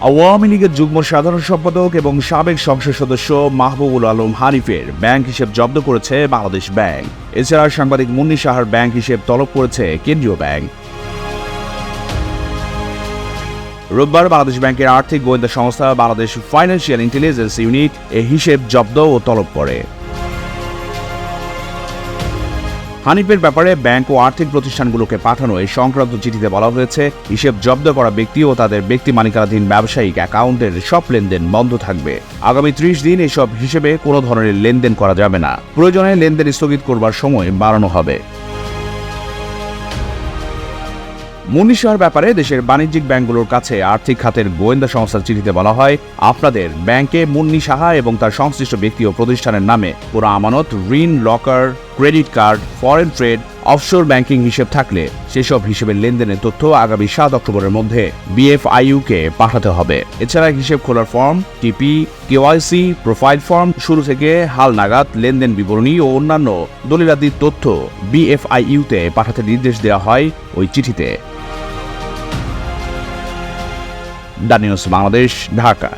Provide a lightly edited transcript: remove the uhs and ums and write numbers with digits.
আওয়ামী লীগের যুগ্ম সাধারণ সম্পাদক এবং সাবেক সংসদ সদস্য মাহবুবুল আলম হানিফের ব্যাংক হিসেব জব্দ করেছে বাংলাদেশ ব্যাংক। এছাড়া সাংবাদিক মুন্নী সাহার ব্যাংক হিসেব তলব করেছে কেন্দ্রীয় ব্যাংক। রোববার বাংলাদেশ ব্যাংকের আর্থিক গোয়েন্দা সংস্থা বাংলাদেশ ফাইন্যান্সিয়াল ইন্টেলিজেন্স ইউনিট এ হিসেব জব্দ ও তলব করে। হানিফের ব্যাপারে ব্যাংক ও আর্থিক প্রতিষ্ঠানগুলোকে পাঠানো এই সংক্রান্ত চিঠিতে বলা হয়েছে, হিসেব জব্দ করা ব্যক্তি ও তাদের ব্যক্তি মালিকানাধীন ব্যবসায়িক অ্যাকাউন্টের সব লেনদেন বন্ধ থাকবে। আগামী 30 দিন এসব হিসেবে কোনো ধরনের লেনদেন করা যাবে না। প্রয়োজনে লেনদেন স্থগিত করবার সময় বাড়ানো হবে। মুন্নী সাহার ব্যাপারে দেশের বাণিজ্যিক ব্যাংকগুলোর কাছে আর্থিক খাতের গোয়েন্দা সংস্থার চিঠিতে বলা হয়, আপনাদের ব্যাংকে মুন্নী সাহা এবং তার সংশ্লিষ্ট ব্যক্তি ও প্রতিষ্ঠানের নামে পুরো আমানত, ঋণ, locker, credit card, foreign trade, offshore banking হিসেব থাকলে সেসব হিসেবের লেনদেনের তথ্য আগামী 7 অক্টোবরের মধ্যে BFIU-কে পাঠাতে হবে। এছাড়া হিসেব খোলার ফর্ম, টিপি, KYC, প্রোফাইল ফর্ম শুরু থেকে হাল নাগাদ লেনদেন বিবরণী ও অন্যান্য দলিলাদির তথ্য BFIU-তে পাঠাতে নির্দেশ দেওয়া হয় ওই চিঠিতে। The news Bangladesh, Dhaka.